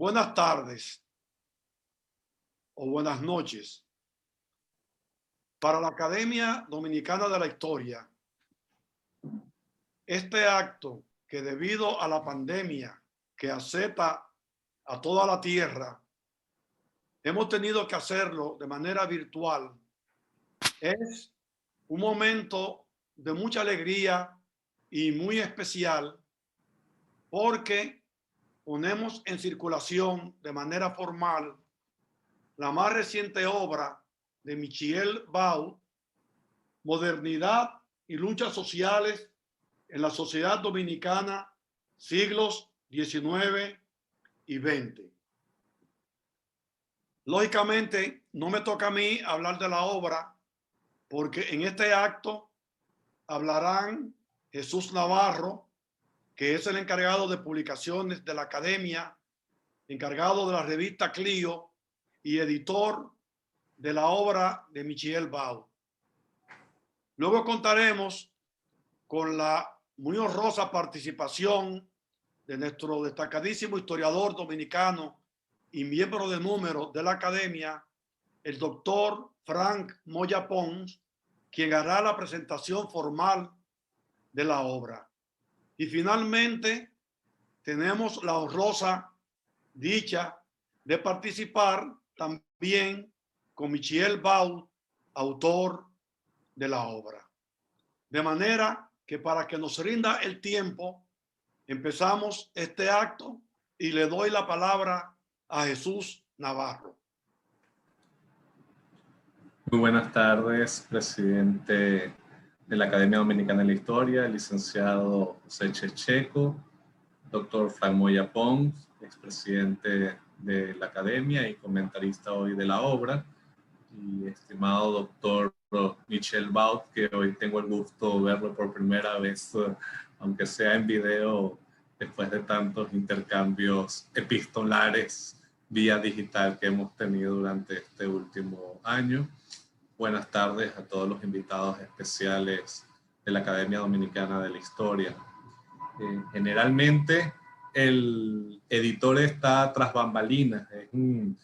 Buenas tardes o buenas noches. Para la Academia Dominicana de la Historia, este acto que debido a la pandemia que azota a toda la tierra, hemos tenido que hacerlo de manera virtual, es un momento de mucha alegría y muy especial porque ponemos en circulación de manera formal la más reciente obra de Michel Bau, Modernidad y luchas sociales en la sociedad dominicana, siglos XIX y XX. Lógicamente, no me toca a mí hablar de la obra porque en este acto hablarán Jesús Navarro, que es el encargado de publicaciones de la Academia, encargado de la revista Clio y editor de la obra de Michel Bau. Luego contaremos con la muy honrosa participación de nuestro destacadísimo historiador dominicano y miembro de número de la Academia, el doctor Frank Moya Pons, quien hará la presentación formal de la obra. Y finalmente tenemos la honrosa dicha de participar también con Michel Bau, autor de la obra. De manera que para que nos rinda el tiempo, empezamos este acto y le doy la palabra a Jesús Navarro. Muy buenas tardes, presidente de la Academia Dominicana de la Historia, el licenciado José Checheco, doctor Frank Moya Pons, expresidente de la Academia y comentarista hoy de la obra, y estimado doctor Michel Bau, que hoy tengo el gusto de verlo por primera vez, aunque sea en video, después de tantos intercambios epistolares vía digital que hemos tenido durante este último año. Buenas tardes a todos los invitados especiales de la Academia Dominicana de la Historia. Generalmente el editor está tras bambalinas. Es un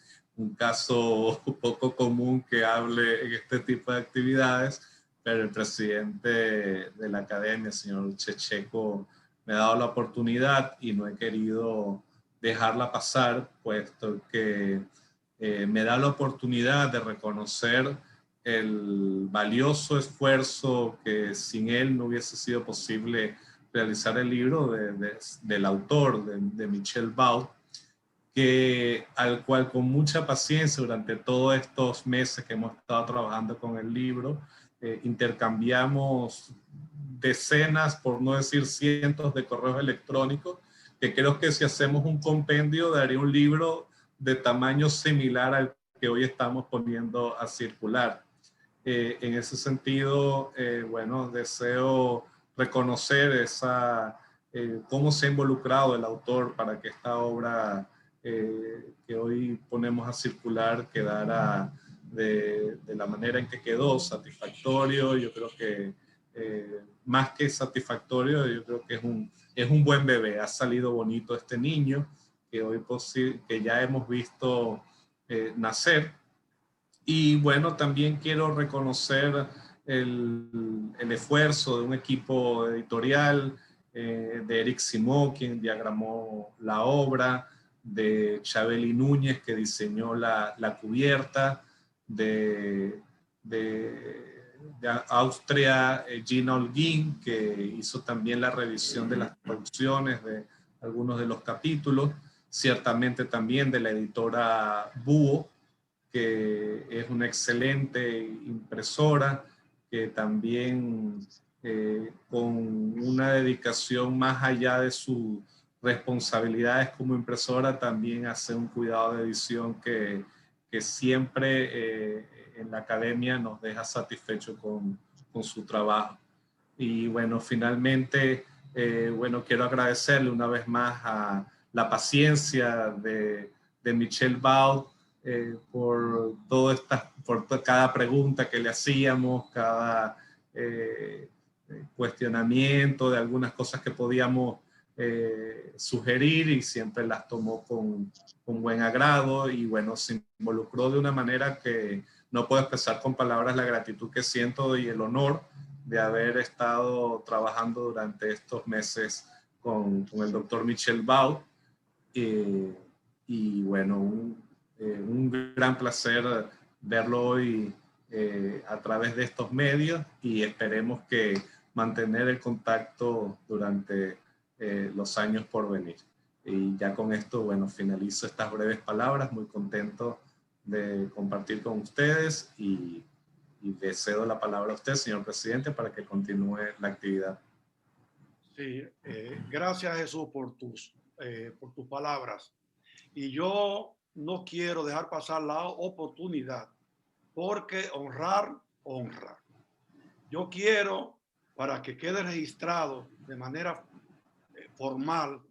caso poco común que hable en este tipo de actividades, pero el presidente de la Academia, el señor Checheco, me ha dado la oportunidad y no he querido dejarla pasar, puesto que me da la oportunidad de reconocer el valioso esfuerzo que sin él no hubiese sido posible realizar el libro del autor, de Michel Bau, al cual con mucha paciencia durante todos estos meses que hemos estado trabajando con el libro, intercambiamos decenas, por no decir cientos de correos electrónicos, que creo que si hacemos un compendio daría un libro de tamaño similar al que hoy estamos poniendo a circular. En ese sentido, bueno, deseo reconocer cómo se ha involucrado el autor para que esta obra que hoy ponemos a circular quedara de la manera en que quedó, satisfactorio. Yo creo que más que satisfactorio, yo creo que es un buen bebé. Ha salido bonito este niño que hoy que ya hemos visto nacer. Y bueno, también quiero reconocer el esfuerzo de un equipo editorial, de Eric Simó, quien diagramó la obra, de Chabeli Núñez, que diseñó la cubierta, de Austria, Gina Holguín, que hizo también la revisión de las traducciones de algunos de los capítulos, ciertamente también de la editora Búho, que es una excelente impresora, que también con una dedicación más allá de sus responsabilidades como impresora, también hace un cuidado de edición que siempre en la Academia nos deja satisfechos con su trabajo. Y bueno, finalmente, bueno, quiero agradecerle una vez más a la paciencia de Michel Bau, por cada pregunta que le hacíamos, cada cuestionamiento de algunas cosas que podíamos sugerir y siempre las tomó con buen agrado y bueno, se involucró de una manera que no puedo expresar con palabras la gratitud que siento y el honor de haber estado trabajando durante estos meses con el doctor Michel Baud. Y bueno, un gran placer verlo hoy a través de estos medios y esperemos que mantener el contacto durante los años por venir. Y ya con esto, bueno, finalizo estas breves palabras, muy contento de compartir con ustedes y le cedo la palabra a usted, señor presidente, para que continúe la actividad. Sí, gracias Jesús por tus palabras. Y yo no quiero dejar pasar la oportunidad porque honrar, honra. Yo quiero, para que quede registrado de manera formal,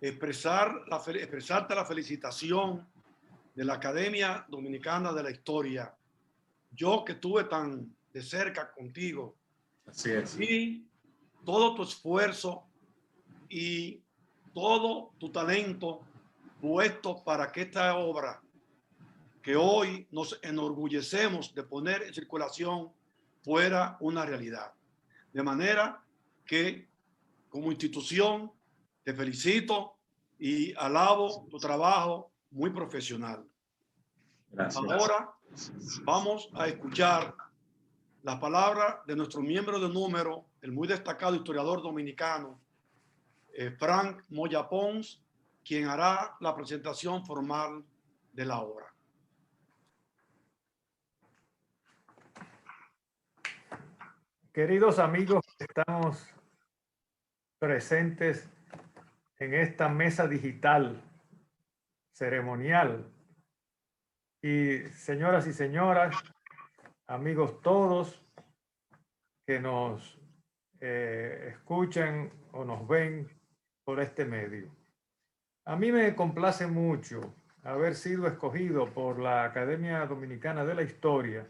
expresarte la felicitación de la Academia Dominicana de la Historia. Yo que estuve tan de cerca contigo. Así es. Y todo tu esfuerzo y todo tu talento puesto para que esta obra que hoy nos enorgullecemos de poner en circulación fuera una realidad. De manera que como institución te felicito y alabo tu trabajo muy profesional. Gracias. Ahora vamos a escuchar las palabras de nuestro miembro de número, el muy destacado historiador dominicano, Frank Moya Pons, quien hará la presentación formal de la obra. Queridos amigos, estamos presentes en esta mesa digital ceremonial. Y señoras y señoras, amigos todos que nos escuchan o nos ven por este medio. A mí me complace mucho haber sido escogido por la Academia Dominicana de la Historia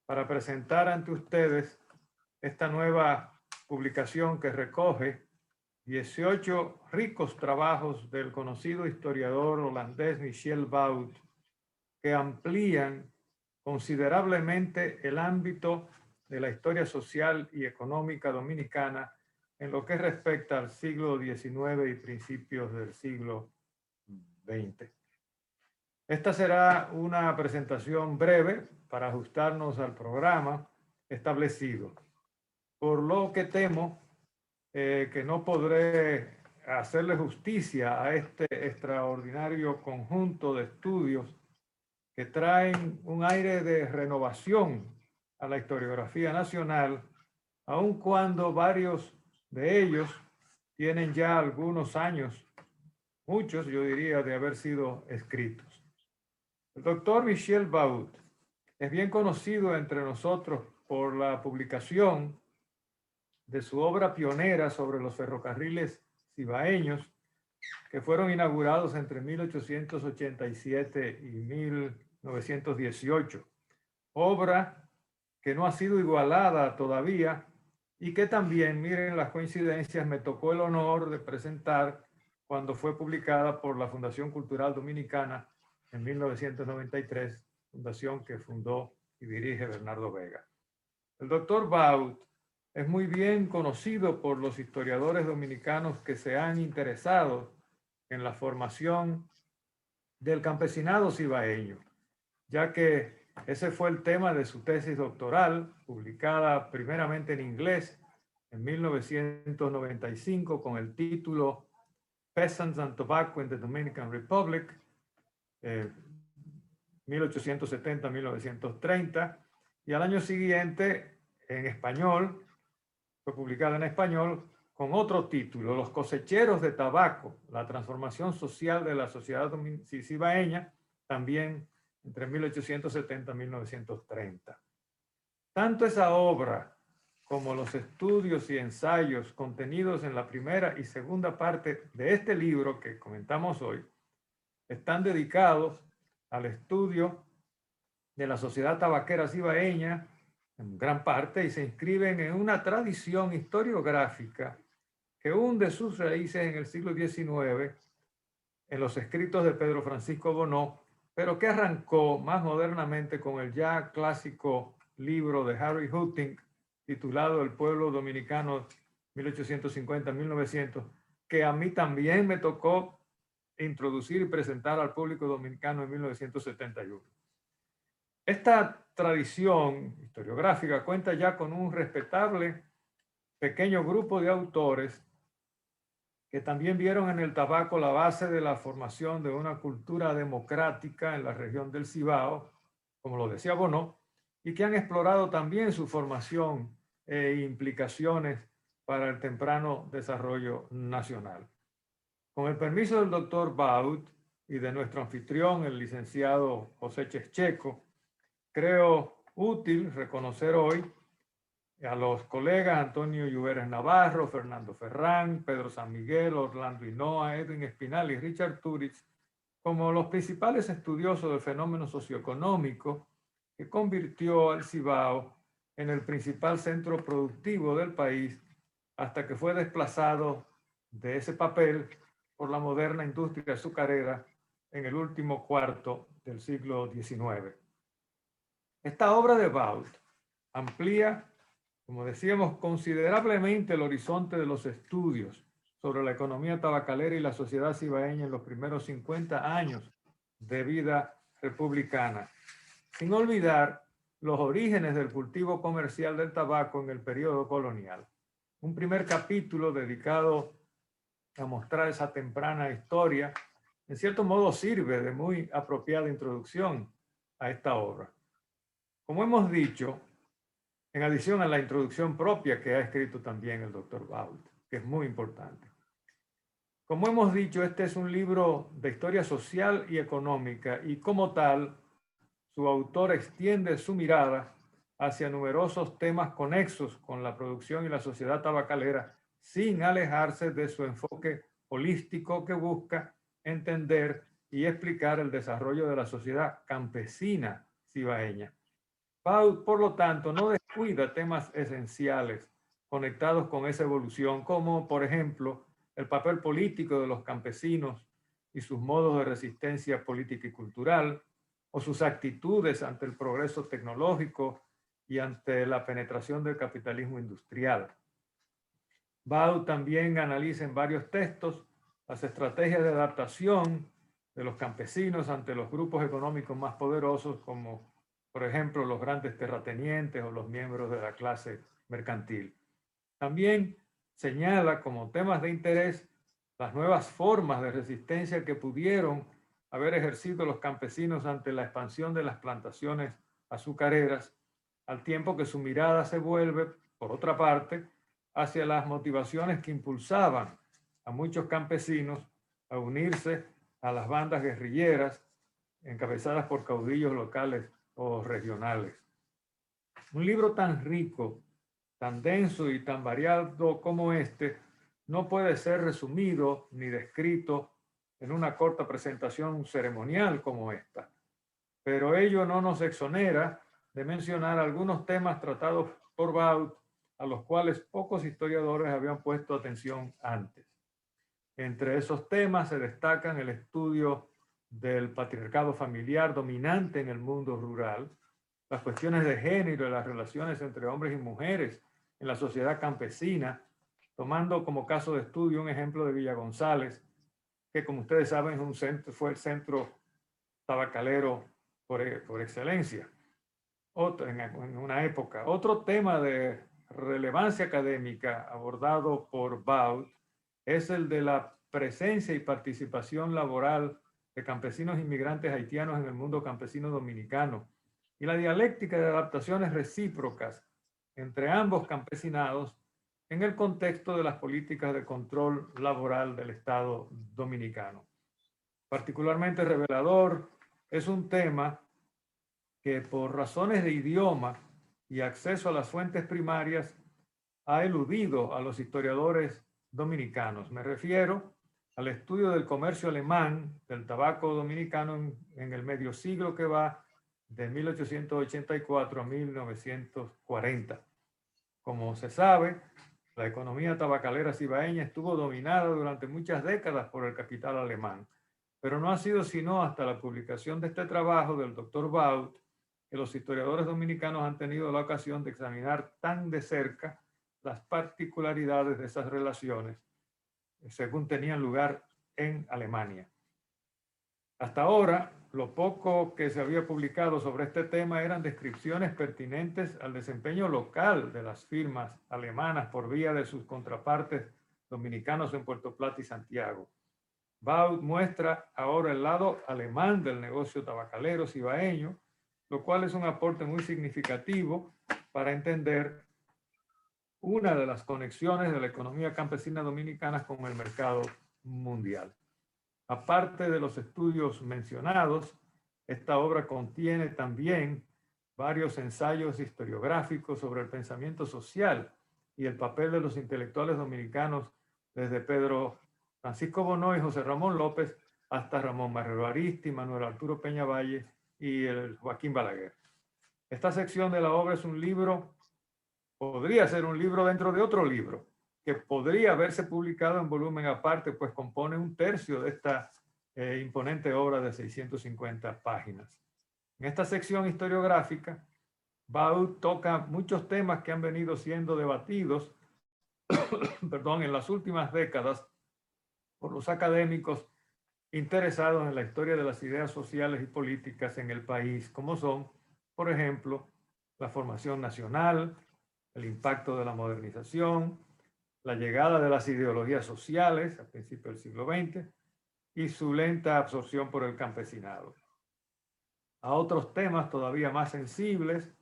para presentar ante ustedes esta nueva publicación que recoge 18 ricos trabajos del conocido historiador holandés Michel Baud, que amplían considerablemente el ámbito de la historia social y económica dominicana en lo que respecta al siglo XIX y principios del siglo XX. Esta será una presentación breve para ajustarnos al programa establecido, por lo que temo que no podré hacerle justicia a este extraordinario conjunto de estudios que traen un aire de renovación a la historiografía nacional, aun cuando varios de ellos tienen ya algunos años, muchos yo diría, de haber sido escritos. El doctor Michel Baud es bien conocido entre nosotros por la publicación de su obra pionera sobre los ferrocarriles cibaeños, que fueron inaugurados entre 1887 y 1918. Obra que no ha sido igualada todavía y que también, miren las coincidencias, me tocó el honor de presentar cuando fue publicada por la Fundación Cultural Dominicana en 1993, fundación que fundó y dirige Bernardo Vega. El doctor Baud es muy bien conocido por los historiadores dominicanos que se han interesado en la formación del campesinado cibaeño, ya que ese fue el tema de su tesis doctoral, publicada primeramente en inglés en 1995 con el título Peasants and Tobacco in the Dominican Republic, 1870-1930, y al año siguiente en español, fue publicada en español con otro título, Los cosecheros de tabaco, la transformación social de la sociedad cibaeña, también entre 1870 y 1930. Tanto esa obra como los estudios y ensayos contenidos en la primera y segunda parte de este libro que comentamos hoy están dedicados al estudio de la sociedad tabaquera cibaeña en gran parte y se inscriben en una tradición historiográfica que hunde sus raíces en el siglo XIX en los escritos de Pedro Francisco Bonó, pero que arrancó más modernamente con el ya clásico libro de Harry Houtink titulado El pueblo dominicano 1850-1900, que a mí también me tocó introducir y presentar al público dominicano en 1971. Esta tradición historiográfica cuenta ya con un respetable pequeño grupo de autores que también vieron en el tabaco la base de la formación de una cultura democrática en la región del Cibao, como lo decía Bonó, y que han explorado también su formación e implicaciones para el temprano desarrollo nacional. Con el permiso del doctor Baud y de nuestro anfitrión, el licenciado José Checheco, creo útil reconocer hoy a los colegas Antonio Lluveres Navarro, Fernando Ferrán, Pedro San Miguel, Orlando Hinoa, Edwin Espinal y Richard Turitz como los principales estudiosos del fenómeno socioeconómico que convirtió al Cibao en el principal centro productivo del país hasta que fue desplazado de ese papel por la moderna industria azucarera en el último cuarto del siglo XIX. Esta obra de Baud amplía, como decíamos, considerablemente el horizonte de los estudios sobre la economía tabacalera y la sociedad cibaeña en los primeros 50 años de vida republicana, sin olvidar los orígenes del cultivo comercial del tabaco en el periodo colonial. Un primer capítulo dedicado a mostrar esa temprana historia, en cierto modo sirve de muy apropiada introducción a esta obra. Como hemos dicho, en adición a la introducción propia que ha escrito también el doctor Baud, que es muy importante. Como hemos dicho, este es un libro de historia social y económica y como tal, su autor extiende su mirada hacia numerosos temas conexos con la producción y la sociedad tabacalera sin alejarse de su enfoque holístico que busca entender y explicar el desarrollo de la sociedad campesina cibaeña. Baud, por lo tanto, no descuida temas esenciales conectados con esa evolución, como, por ejemplo, el papel político de los campesinos y sus modos de resistencia política y cultural, o sus actitudes ante el progreso tecnológico y ante la penetración del capitalismo industrial. Baud también analiza en varios textos las estrategias de adaptación de los campesinos ante los grupos económicos más poderosos, como por ejemplo los grandes terratenientes o los miembros de la clase mercantil. También señala como temas de interés las nuevas formas de resistencia que pudieron haber ejercido los campesinos ante la expansión de las plantaciones azucareras, al tiempo que su mirada se vuelve, por otra parte, hacia las motivaciones que impulsaban a muchos campesinos a unirse a las bandas guerrilleras encabezadas por caudillos locales o regionales. Un libro tan rico, tan denso y tan variado como este no puede ser resumido ni descrito en una corta presentación ceremonial como esta, pero ello no nos exonera de mencionar algunos temas tratados por Baud a los cuales pocos historiadores habían puesto atención antes. Entre esos temas se destacan el estudio del patriarcado familiar dominante en el mundo rural, las cuestiones de género y las relaciones entre hombres y mujeres en la sociedad campesina, tomando como caso de estudio un ejemplo de Villa González, que como ustedes saben fue el centro tabacalero por excelencia en una época. Otro tema de relevancia académica abordado por Baud es el de la presencia y participación laboral de campesinos inmigrantes haitianos en el mundo campesino dominicano y la dialéctica de adaptaciones recíprocas entre ambos campesinados en el contexto de las políticas de control laboral del Estado dominicano. Particularmente revelador es un tema que por razones de idioma y acceso a las fuentes primarias ha eludido a los historiadores dominicanos. Me refiero al estudio del comercio alemán del tabaco dominicano en el medio siglo que va de 1884 a 1940. Como se sabe, La economía tabacalera cibaeña estuvo dominada durante muchas décadas por el capital alemán, pero no ha sido sino hasta la publicación de este trabajo del Dr. Baud que los historiadores dominicanos han tenido la ocasión de examinar tan de cerca las particularidades de esas relaciones según tenían lugar en Alemania. Hasta ahora, lo poco que se había publicado sobre este tema eran descripciones pertinentes al desempeño local de las firmas alemanas por vía de sus contrapartes dominicanos en Puerto Plata y Santiago. Baud muestra ahora el lado alemán del negocio tabacalero cibaeño, lo cual es un aporte muy significativo para entender una de las conexiones de la economía campesina dominicana con el mercado mundial. Aparte de los estudios mencionados, esta obra contiene también varios ensayos historiográficos sobre el pensamiento social y el papel de los intelectuales dominicanos desde Pedro Francisco Bonó y José Ramón López hasta Ramón Marrero Aristi, Manuel Arturo Peñavalle y el Joaquín Balaguer. Esta sección de la obra es un libro, podría ser un libro dentro de otro libro, que podría haberse publicado en volumen aparte, pues compone un tercio de esta imponente obra de 650 páginas. En esta sección historiográfica, Baud toca muchos temas que han venido siendo debatidos en las últimas décadas por los académicos interesados en la historia de las ideas sociales y políticas en el país, como son, por ejemplo, la formación nacional, el impacto de la modernización, la llegada de las ideologías sociales a principios del siglo XX y su lenta absorción por el campesinado. A otros temas todavía más sensibles,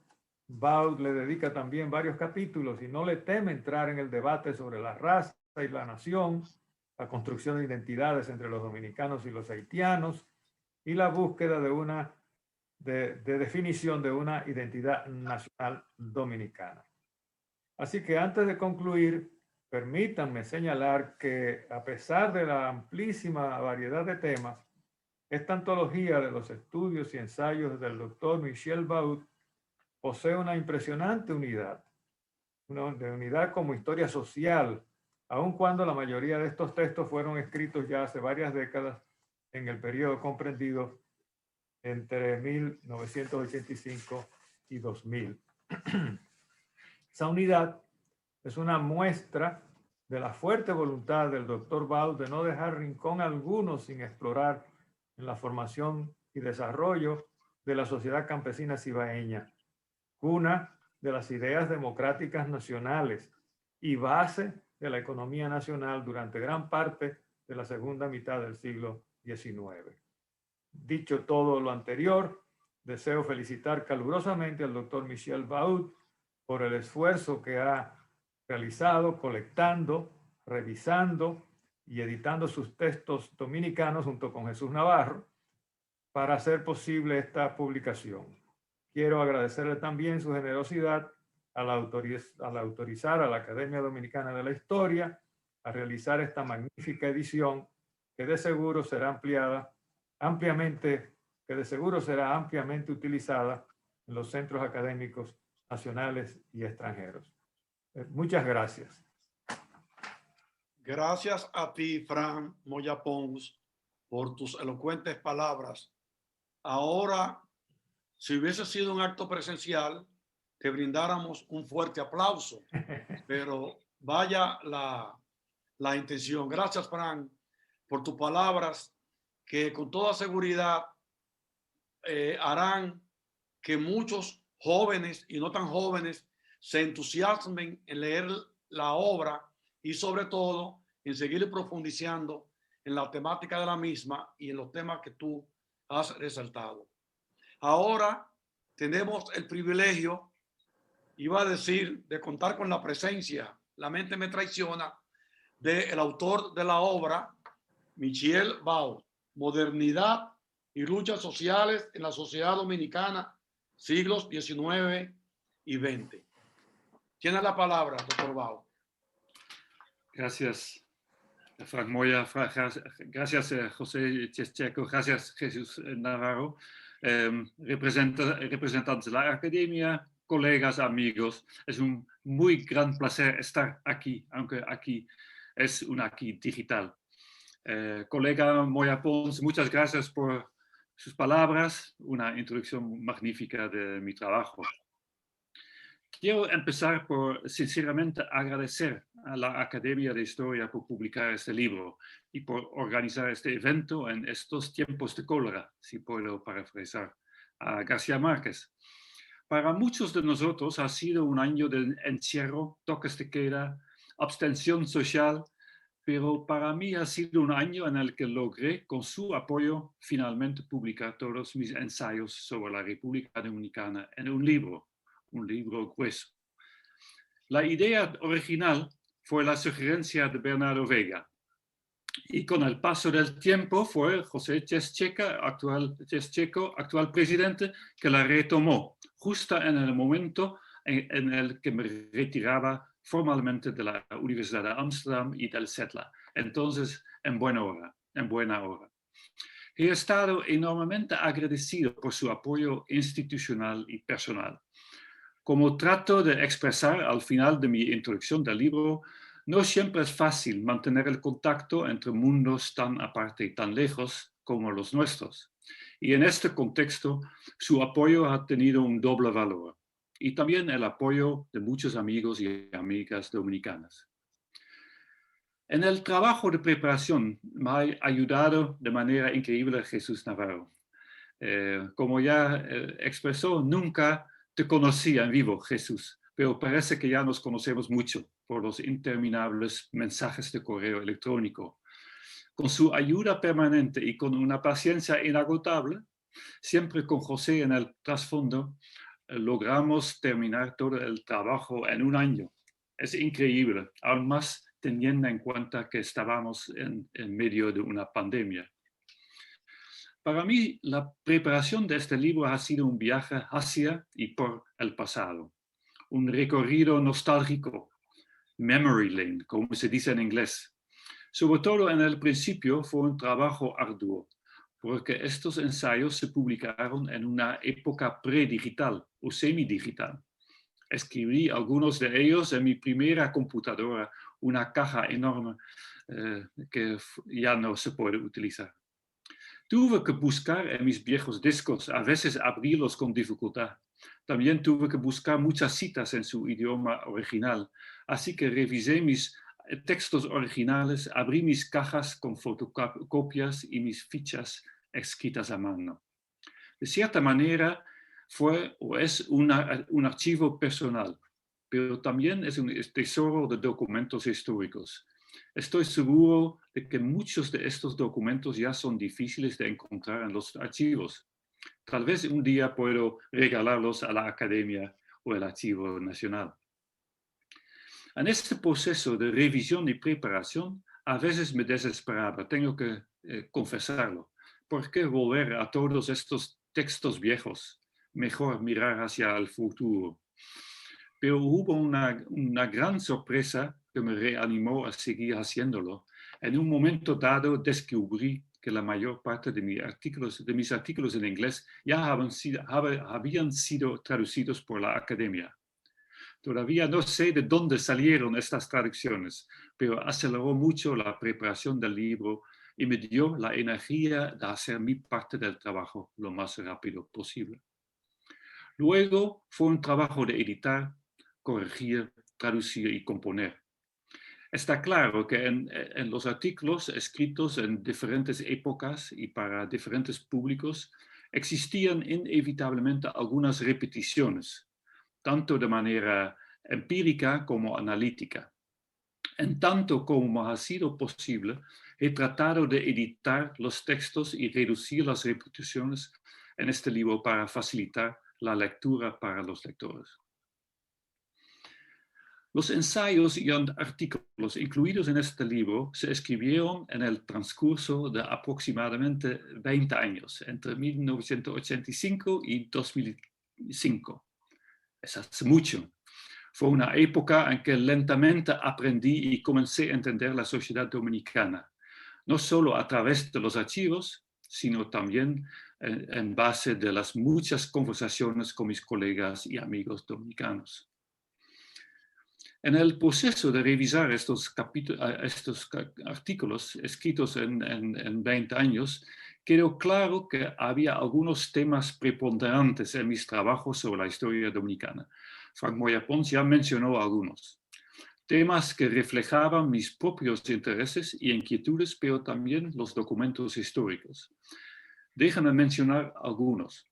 Baud le dedica también varios capítulos y no le teme entrar en el debate sobre la raza y la nación, la construcción de identidades entre los dominicanos y los haitianos y la búsqueda de definición de una identidad nacional dominicana. Así que antes de concluir, permítanme señalar que a pesar de la amplísima variedad de temas, esta antología de los estudios y ensayos del doctor Michel Baud posee una impresionante unidad como historia social, aun cuando la mayoría de estos textos fueron escritos ya hace varias décadas en el periodo comprendido entre 1985 y 2000. Esa unidad es una muestra de la fuerte voluntad del doctor Baud de no dejar rincón alguno sin explorar en la formación y desarrollo de la sociedad campesina cibaeña, cuna de las ideas democráticas nacionales y base de la economía nacional durante gran parte de la segunda mitad del siglo XIX. Dicho todo lo anterior, deseo felicitar calurosamente al doctor Michel Baud por el esfuerzo que ha realizado colectando, revisando y editando sus textos dominicanos junto con Jesús Navarro para hacer posible esta publicación. Quiero agradecerle también su generosidad al autorizar a la Academia Dominicana de la Historia a realizar esta magnífica edición que de seguro será ampliamente utilizada en los centros académicos nacionales y extranjeros. Muchas gracias. Gracias a ti, Fran Moya Pons, por tus elocuentes palabras. Ahora, si hubiese sido un acto presencial, te brindáramos un fuerte aplauso, pero vaya la intención. Gracias, Fran, por tus palabras que con toda seguridad harán que muchos jóvenes y no tan jóvenes se entusiasmen en leer la obra y sobre todo en seguir profundizando en la temática de la misma y en los temas que tú has resaltado. Ahora tenemos el privilegio, iba a decir, de contar con la presencia, la mente me traiciona, del autor de la obra, Michel Baud, Modernidad y luchas sociales en la sociedad dominicana, siglos XIX y XX. Tiene la palabra, doctor Baud. Gracias, Frank Moya, gracias José Checheco, gracias Jesús Navarro, representantes de la academia, colegas, amigos, es un muy gran placer estar aquí, aunque aquí es un aquí digital. Colega Moya Pons, muchas gracias por sus palabras, una introducción magnífica de mi trabajo. Quiero empezar por sinceramente agradecer a la Academia de Historia por publicar este libro y por organizar este evento en estos tiempos de cólera, si puedo parafrasear a García Márquez. Para muchos de nosotros ha sido un año de encierro, toques de queda, abstención social, pero para mí ha sido un año en el que logré, con su apoyo, finalmente publicar todos mis ensayos sobre la República Dominicana en un libro grueso. La idea original fue la sugerencia de Bernardo Vega, y con el paso del tiempo fue José Checheco, actual presidente, que la retomó, justo en el momento en el que me retiraba formalmente de la Universidad de Ámsterdam y del CETLA. Entonces, en buena hora. He estado enormemente agradecido por su apoyo institucional y personal. Como trato de expresar al final de mi introducción del libro, no siempre es fácil mantener el contacto entre mundos tan aparte y tan lejos como los nuestros. Y en este contexto, su apoyo ha tenido un doble valor. Y también el apoyo de muchos amigos y amigas dominicanas. En el trabajo de preparación me ha ayudado de manera increíble Jesús Navarro. Como ya expresó, nunca te conocía en vivo, Jesús, pero parece que ya nos conocemos mucho por los interminables mensajes de correo electrónico. Con su ayuda permanente y con una paciencia inagotable, siempre con José en el trasfondo, logramos terminar todo el trabajo en un año. Es increíble, aún más teniendo en cuenta que estábamos en medio de una pandemia. Para mí, la preparación de este libro ha sido un viaje hacia y por el pasado, un recorrido nostálgico, memory lane, como se dice en inglés. Sobre todo en el principio fue un trabajo arduo, porque estos ensayos se publicaron en una época predigital o semidigital. Escribí algunos de ellos en mi primera computadora, una caja enorme que ya no se puede utilizar. Tuve que buscar en mis viejos discos, a veces abrirlos con dificultad. También tuve que buscar muchas citas en su idioma original, así que revisé mis textos originales, abrí mis cajas con fotocopias y mis fichas escritas a mano. De cierta manera, fue o es un archivo personal, pero también es un tesoro de documentos históricos. Estoy seguro de que muchos de estos documentos ya son difíciles de encontrar en los archivos. Tal vez un día puedo regalarlos a la Academia o el Archivo Nacional. En este proceso de revisión y preparación, a veces me desesperaba, tengo que confesarlo. ¿Por qué volver a todos estos textos viejos? Mejor mirar hacia el futuro. Pero hubo una gran sorpresa que me reanimó a seguir haciéndolo. En un momento dado descubrí que la mayor parte de mis artículos en inglés ya habían sido traducidos por la Academia. Todavía no sé de dónde salieron estas traducciones, pero aceleró mucho la preparación del libro y me dio la energía de hacer mi parte del trabajo lo más rápido posible. Luego fue un trabajo de editar, corregir, traducir y componer. Está claro que en los artículos escritos en diferentes épocas y para diferentes públicos existían inevitablemente algunas repeticiones, tanto de manera empírica como analítica. En tanto como ha sido posible, he tratado de editar los textos y reducir las repeticiones en este libro para facilitar la lectura para los lectores. Los ensayos y artículos incluidos en este libro se escribieron en el transcurso de aproximadamente 20 años, entre 1985 y 2005. Es hace mucho. Fue una época en que lentamente aprendí y comencé a entender la sociedad dominicana, no solo a través de los archivos, sino también en base de las muchas conversaciones con mis colegas y amigos dominicanos. En el proceso de revisar estos artículos escritos en 20 años, quedó claro que había algunos temas preponderantes en mis trabajos sobre la historia dominicana. Frank Moya Pons ya mencionó algunos. Temas que reflejaban mis propios intereses y inquietudes, pero también los documentos históricos. Déjame mencionar algunos.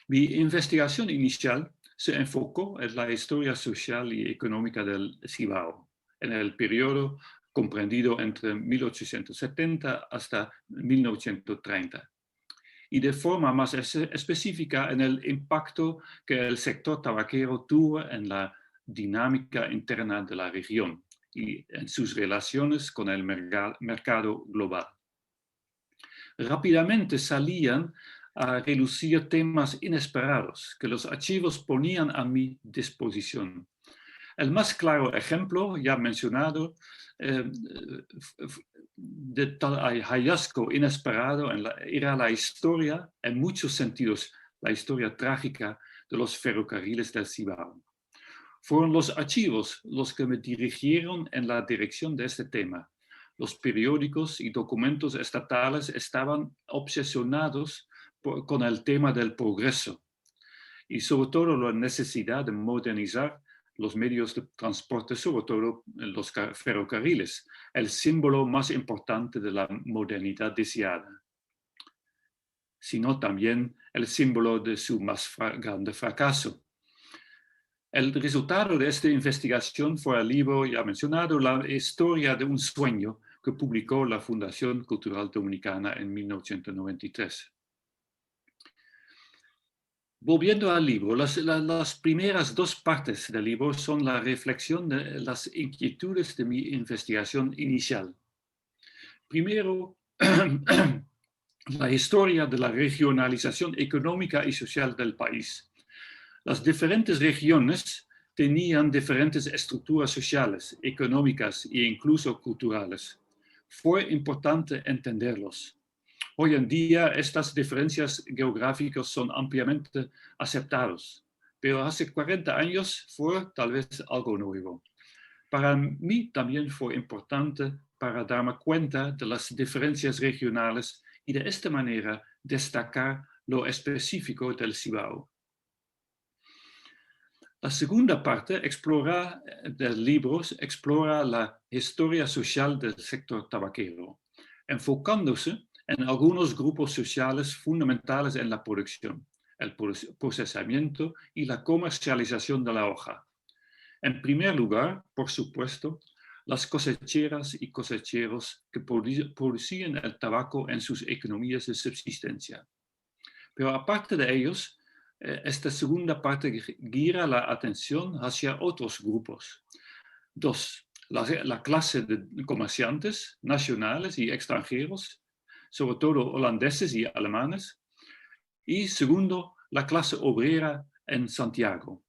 Mi investigación inicial se enfocó en la historia social y económica del Cibao, en el periodo comprendido entre 1870 hasta 1930, y de forma más específica en el impacto que el sector tabaquero tuvo en la dinámica interna de la región y en sus relaciones con el mercado global. Rápidamente salían a relucir temas inesperados que los archivos ponían a mi disposición. El más claro ejemplo, ya mencionado, de tal hallazgo inesperado era la historia, en muchos sentidos, la historia trágica de los ferrocarriles del Cibao. Fueron los archivos los que me dirigieron en la dirección de este tema. Los periódicos y documentos estatales estaban obsesionados con el tema del progreso y sobre todo la necesidad de modernizar los medios de transporte, sobre todo los ferrocarriles, el símbolo más importante de la modernidad deseada, sino también el símbolo de su más grande fracaso. El resultado de esta investigación fue el libro ya mencionado, La historia de un sueño, que publicó la Fundación Cultural Dominicana en 1993. Volviendo al libro, las primeras dos partes del libro son la reflexión de las inquietudes de mi investigación inicial. Primero, la historia de la regionalización económica y social del país. Las diferentes regiones tenían diferentes estructuras sociales, económicas e incluso culturales. Fue importante entenderlos. Hoy en día estas diferencias geográficas son ampliamente aceptadas, pero hace 40 años fue tal vez algo nuevo. Para mí también fue importante para darme cuenta de las diferencias regionales y de esta manera destacar lo específico del Cibao. La segunda parte del libro explora la historia social del sector tabaquero, enfocándose en algunos grupos sociales fundamentales en la producción, el procesamiento y la comercialización de la hoja. En primer lugar, por supuesto, las cosecheras y cosecheros que producían el tabaco en sus economías de subsistencia. Pero aparte de ellos, esta segunda parte gira la atención hacia otros grupos. Dos, la clase de comerciantes nacionales y extranjeros, sobre todo holandeses y alemanes. Y segundo, la clase obrera en Santiago.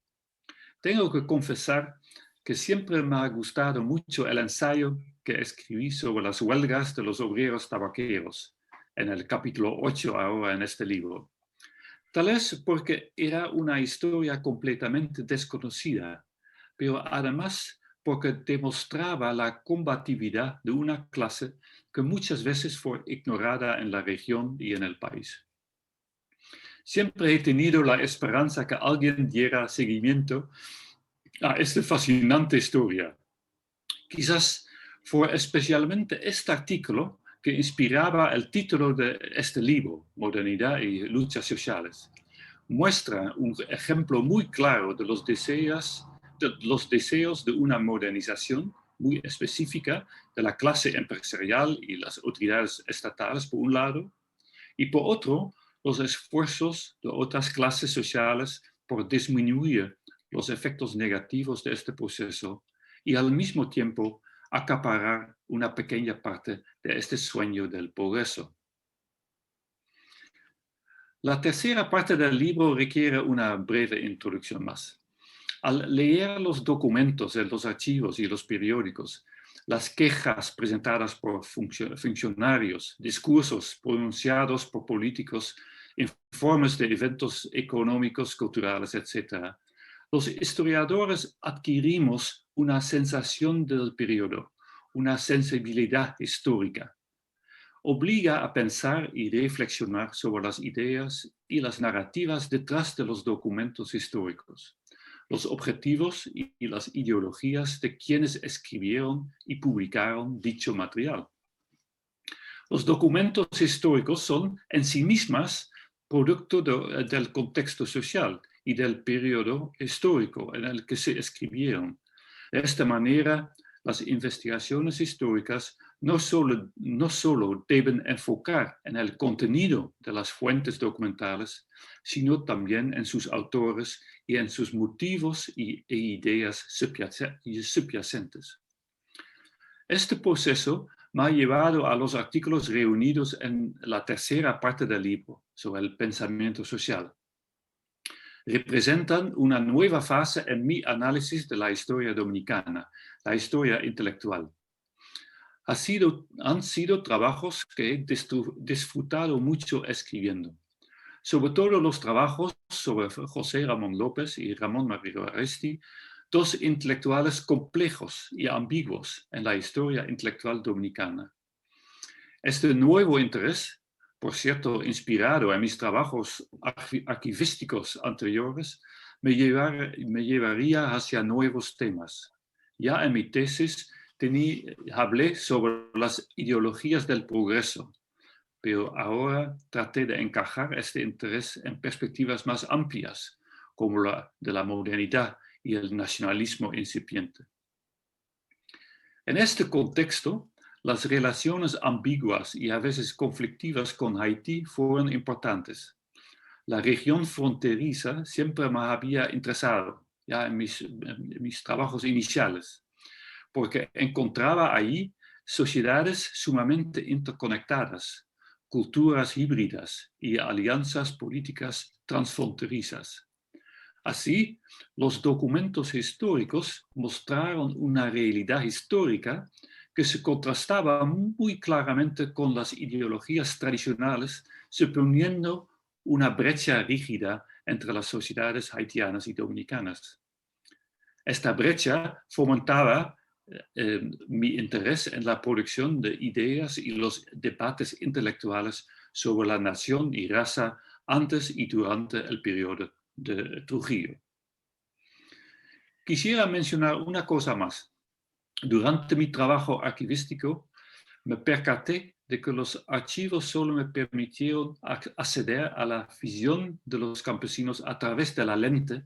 Tengo que confesar que siempre me ha gustado mucho el ensayo que escribí sobre las huelgas de los obreros tabaqueros, en el capítulo 8 ahora en este libro. Tal vez porque era una historia completamente desconocida, pero además porque demostraba la combatividad de una clase que muchas veces fue ignorada en la región y en el país. Siempre he tenido la esperanza que alguien diera seguimiento a esta fascinante historia. Quizás fue especialmente este artículo que inspiraba el título de este libro, Modernidad y Luchas Sociales. Muestra un ejemplo muy claro de los deseos de una modernización muy específica de la clase empresarial y las autoridades estatales, por un lado, y por otro, los esfuerzos de otras clases sociales por disminuir los efectos negativos de este proceso y al mismo tiempo acaparar una pequeña parte de este sueño del progreso. La tercera parte del libro requiere una breve introducción más. Al leer los documentos de los archivos y los periódicos, las quejas presentadas por funcionarios, discursos pronunciados por políticos, informes de eventos económicos, culturales, etc. Los historiadores adquirimos una sensación del periodo, una sensibilidad histórica. Obliga a pensar y reflexionar sobre las ideas y las narrativas detrás de los documentos históricos, los objetivos y las ideologías de quienes escribieron y publicaron dicho material. Los documentos históricos son en sí mismas producto del contexto social y del periodo histórico en el que se escribieron. De esta manera, las investigaciones históricas no solo deben enfocar en el contenido de las fuentes documentales, sino también en sus autores y en sus motivos e ideas subyacentes. Este proceso me ha llevado a los artículos reunidos en la tercera parte del libro sobre el pensamiento social. Representan una nueva fase en mi análisis de la historia dominicana, la historia intelectual. Han sido trabajos que he disfrutado mucho escribiendo, sobre todo los trabajos sobre José Ramón López y Ramón María Aresti, dos intelectuales complejos y ambiguos en la historia intelectual dominicana. Este nuevo interés, por cierto, inspirado en mis trabajos archivísticos anteriores, me llevaría hacia nuevos temas. Ya en mi tesis hablé sobre las ideologías del progreso, pero ahora traté de encajar este interés en perspectivas más amplias, como la de la modernidad y el nacionalismo incipiente. En este contexto, las relaciones ambiguas y a veces conflictivas con Haití fueron importantes. La región fronteriza siempre me había interesado, ya en mis trabajos iniciales, porque encontraba ahí sociedades sumamente interconectadas, culturas híbridas y alianzas políticas transfronterizas. Así, los documentos históricos mostraron una realidad histórica que se contrastaba muy claramente con las ideologías tradicionales, suponiendo una brecha rígida entre las sociedades haitianas y dominicanas. Esta brecha fomentaba mi interés en la producción de ideas y los debates intelectuales sobre la nación y raza antes y durante el periodo de Trujillo. Quisiera mencionar una cosa más. Durante mi trabajo archivístico, me percaté de que los archivos solo me permitieron acceder a la visión de los campesinos a través de la lente,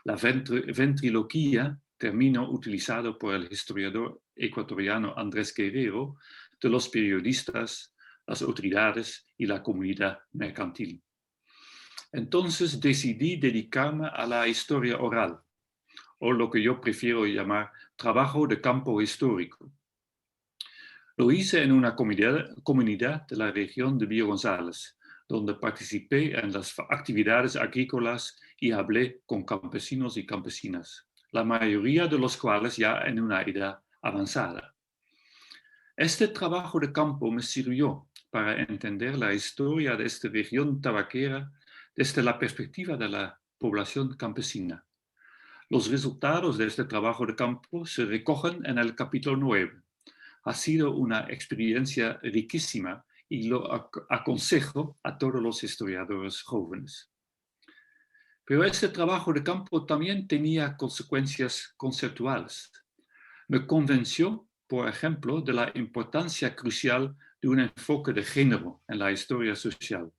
la ventriloquía, término utilizado por el historiador ecuatoriano Andrés Guerrero, de los periodistas, las autoridades y la comunidad mercantil. Entonces decidí dedicarme a la historia oral, o lo que yo prefiero llamar trabajo de campo histórico. Lo hice en una comunidad de la región de Villa González, donde participé en las actividades agrícolas y hablé con campesinos y campesinas, la mayoría de los cuales ya en una edad avanzada. Este trabajo de campo me sirvió para entender la historia de esta región tabaquera desde la perspectiva de la población campesina. Los resultados de este trabajo de campo se recogen en el capítulo 9. Ha sido una experiencia riquísima y lo aconsejo a todos los historiadores jóvenes. Pero este trabajo de campo también tenía consecuencias conceptuales. Me convenció, por ejemplo, de la importancia crucial de un enfoque de género en la historia social.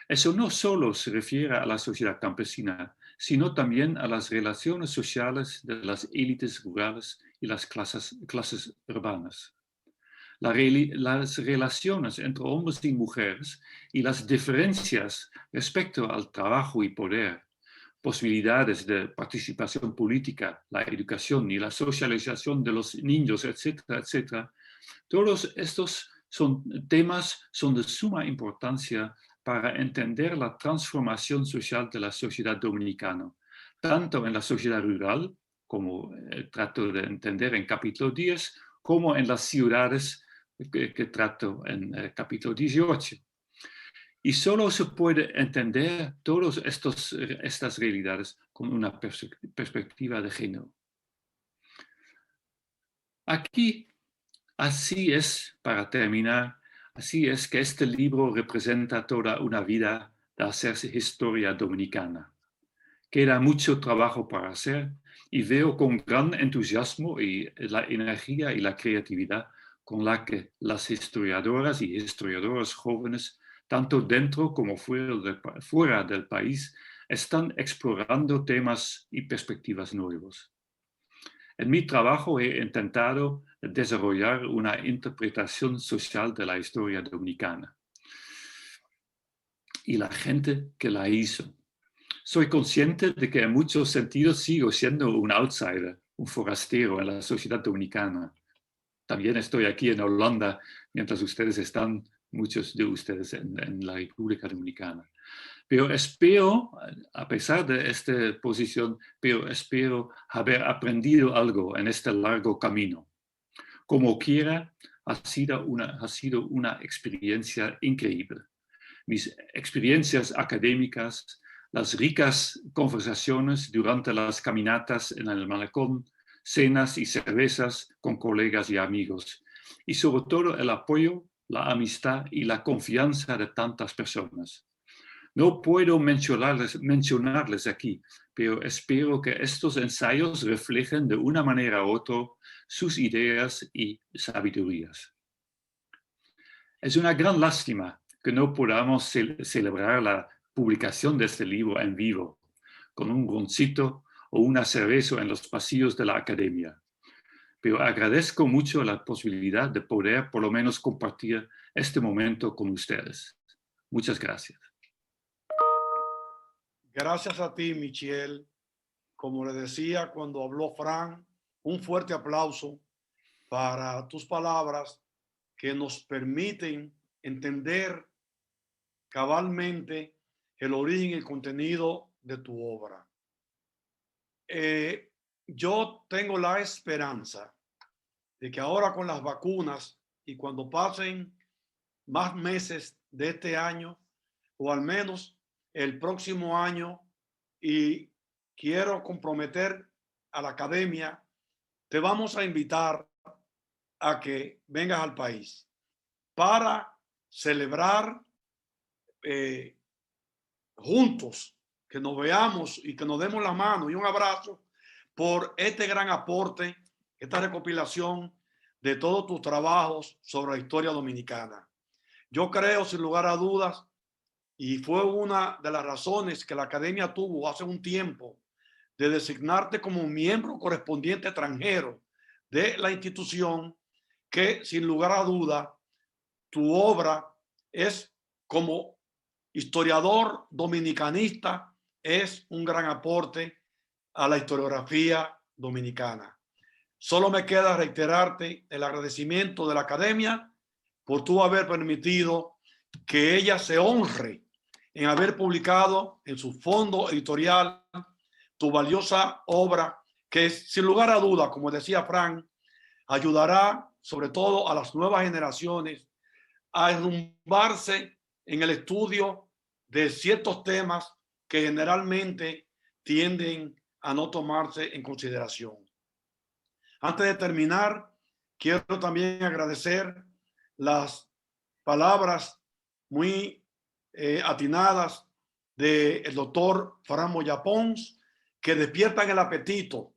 Eso no solo se refiere a la sociedad campesina, sino también a las relaciones sociales de las élites rurales y las clases urbanas. Las relaciones entre hombres y mujeres y las diferencias respecto al trabajo y poder, posibilidades de participación política, la educación y la socialización de los niños, etcétera, etcétera. Todos estos temas son de suma importancia para entender la transformación social de la sociedad dominicana, tanto en la sociedad rural, como trato de entender en capítulo 10, como en las ciudades que trato en el capítulo 18. Y solo se puede entender todas estas realidades con una perspectiva de género. Aquí, así es, para terminar, así es que este libro representa toda una vida de hacerse historia dominicana. Queda mucho trabajo para hacer y veo con gran entusiasmo y la energía y la creatividad con la que las historiadoras y historiadores jóvenes, tanto dentro como fuera del país, están explorando temas y perspectivas nuevos. En mi trabajo he intentado desarrollar una interpretación social de la historia dominicana y la gente que la hizo. Soy consciente de que en muchos sentidos sigo siendo un outsider, un forastero en la sociedad dominicana. También estoy aquí en Holanda, mientras muchos de ustedes en la República Dominicana. Pero espero, a pesar de esta posición, espero haber aprendido algo en este largo camino. Como quiera, ha sido una experiencia increíble. Mis experiencias académicas, las ricas conversaciones durante las caminatas en el malecón, cenas y cervezas con colegas y amigos, y sobre todo el apoyo, la amistad y la confianza de tantas personas. No puedo mencionarles aquí, pero espero que estos ensayos reflejen de una manera u otra sus ideas y sabidurías. Es una gran lástima que no podamos celebrar la publicación de este libro en vivo, con un roncito o una cerveza en los pasillos de la academia. Pero agradezco mucho la posibilidad de poder por lo menos compartir este momento con ustedes. Muchas gracias. Gracias a ti, Michel. Como le decía cuando habló Fran, un fuerte aplauso para tus palabras que nos permiten entender cabalmente el origen y el contenido de tu obra. Yo tengo la esperanza de que ahora con las vacunas y cuando pasen más meses de este año, o al menos el próximo año, y quiero comprometer a la academia, te vamos a invitar a que vengas al país para celebrar juntos, que nos veamos y que nos demos la mano y un abrazo por este gran aporte, esta recopilación de todos tus trabajos sobre la historia dominicana. Yo creo, sin lugar a dudas, y fue una de las razones que la academia tuvo hace un tiempo de designarte como miembro correspondiente extranjero de la institución, que sin lugar a duda tu obra es, como historiador dominicanista, es un gran aporte a la historiografía dominicana. Solo me queda reiterarte el agradecimiento de la academia por tú haber permitido que ella se honre en haber publicado en su fondo editorial tu valiosa obra, que sin lugar a duda, como decía Fran, ayudará sobre todo a las nuevas generaciones a enrumbarse en el estudio de ciertos temas que generalmente tienden a no tomarse en consideración. Antes de terminar, quiero también agradecer las palabras muy atinadas del doctor Fran Moya Pons, que despiertan el apetito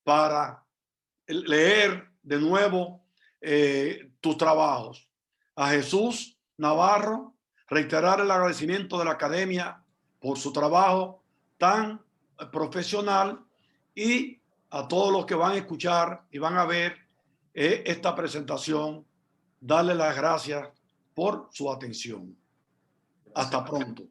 para leer de nuevo tus trabajos. A Jesús Navarro, reiterar el agradecimiento de la academia por su trabajo tan profesional, y a todos los que van a escuchar y van a ver esta presentación, darle las gracias por su atención. Hasta pronto.